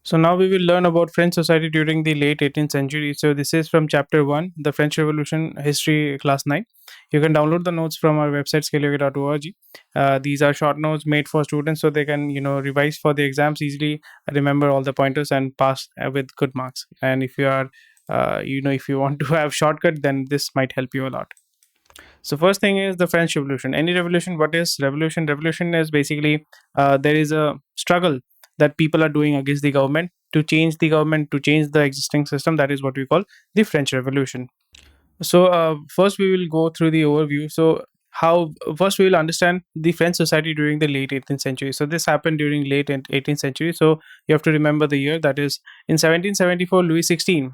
So now we will learn about French society during the late 18th century. So this is from chapter 1, the French Revolution History, class 9. You can download the notes from our website skillyogi.org. These are short notes made for students so they can revise for the exams easily, remember all the pointers and pass with good marks. And if you are if you want to have shortcut, then this might help you a lot. So first thing is the French Revolution. Any revolution, what is revolution? Revolution is basically there is a struggle that people are doing against the government to change the government, to change the existing system. That is what we call the French Revolution. So first we will go through the overview. So how first we will understand the French society during the late 18th century. So this happened during late 18th century. So you have to remember the year, that is in 1774, Louis 16.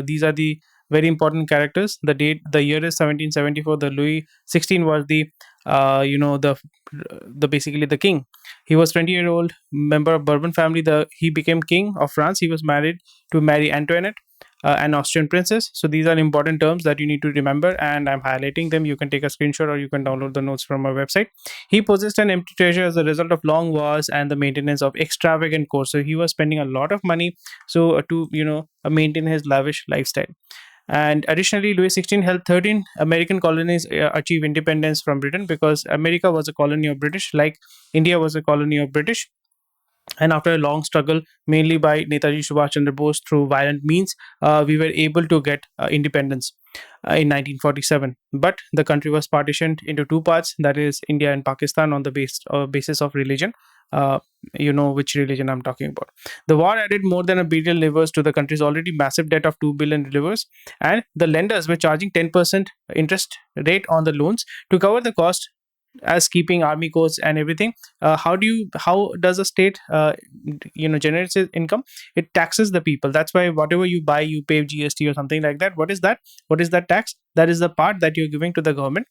These are the very important characters. The date, the year is 1774. The Louis 16 was the the basically the king. He was 20-year-old member of Bourbon family. He became king of France. He was married to Mary Antoinette, an Austrian princess. So these are important terms that you need to remember, and I'm highlighting them. You can take a screenshot or you can download the notes from our website. He possessed an empty treasure as a result of long wars and the maintenance of extravagant courts. So he was spending a lot of money to maintain his lavish lifestyle. And additionally, Louis XVI helped 13 American colonies achieve independence from Britain, because America was a colony of British, like India was a colony of British. And after a long struggle, mainly by Netaji Subhash Chandra Bose through violent means, we were able to get independence in 1947. But the country was partitioned into two parts, that is India and Pakistan, on the basis of religion. You know which religion I'm talking about. The war added more than $1 billion livres to the country's already massive debt of $2 billion livres, and the lenders were charging 10% interest rate on the loans to cover the cost, as keeping army codes and everything. How does a state generates its income? It taxes the people. That's why whatever you buy, you pay GST or something like that. What is that tax? That is the part that you're giving to the government,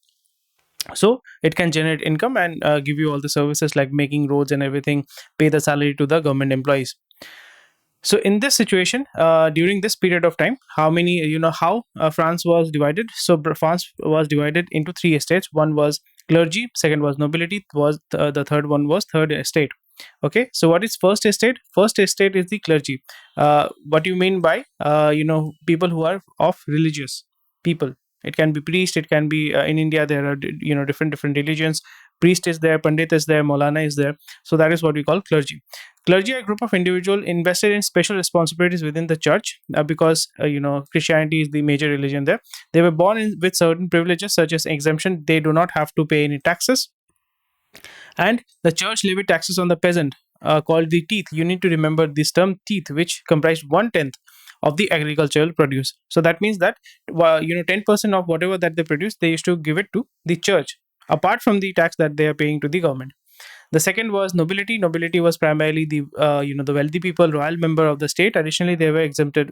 so it can generate income and give you all the services like making roads and everything, pay the salary to the government employees. So in this situation, during this period of time, how France was divided. So France was divided into three estates. One was clergy, second was nobility, was the third one was third estate. Okay, so what is first estate? First estate is the clergy. What do you mean by people who are of religious people? It can be priest, it can be in India there are different religions. Priest is there, pandit is there, maulana is there. So that is what we call clergy. Clergy are a group of individuals invested in special responsibilities within the church, because Christianity is the major religion there. They were born with certain privileges such as exemption. They do not have to pay any taxes, and the church levied taxes on the peasant, called the teeth. You need to remember this term teeth, which comprised 1/10 of the agricultural produce. So that means that 10% of whatever that they produce, they used to give it to the church, apart from the tax that they are paying to the government. The second was nobility. Nobility was primarily the the wealthy people, royal member of the state. Additionally, they were exempted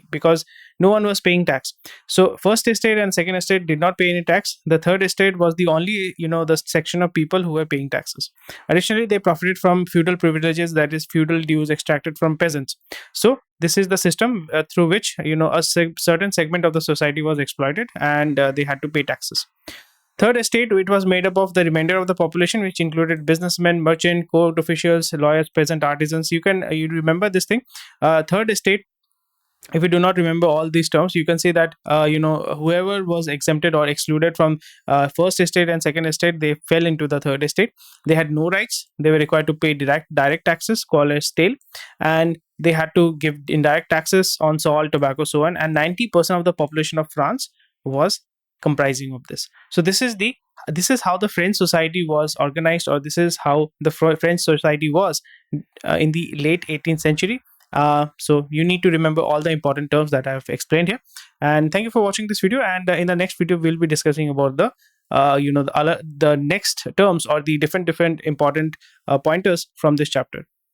because no one was paying tax. So first estate and second estate did not pay any tax. The third estate was the only the section of people who were paying taxes. Additionally, they profited from feudal privileges, that is feudal dues extracted from peasants. So this is the system through which a certain segment of the society was exploited, and they had to pay taxes. Third estate, it was made up of the remainder of the population, which included businessmen, merchant, court officials, lawyers, peasant, artisans. You remember this thing. Third estate, if you do not remember all these terms, you can say that whoever was exempted or excluded from first estate and second estate, they fell into the third estate. They had no rights. They were required to pay direct taxes, called as taille, and they had to give indirect taxes on salt, tobacco, so on. And 90% of the population of France was comprising of this. So this is how the French society was organized, or this is how the French society was in the late 18th century. So you need to remember all the important terms that I have explained here. And thank you for watching this video. And in the next video, we'll be discussing about the next terms, or the different important pointers from this chapter.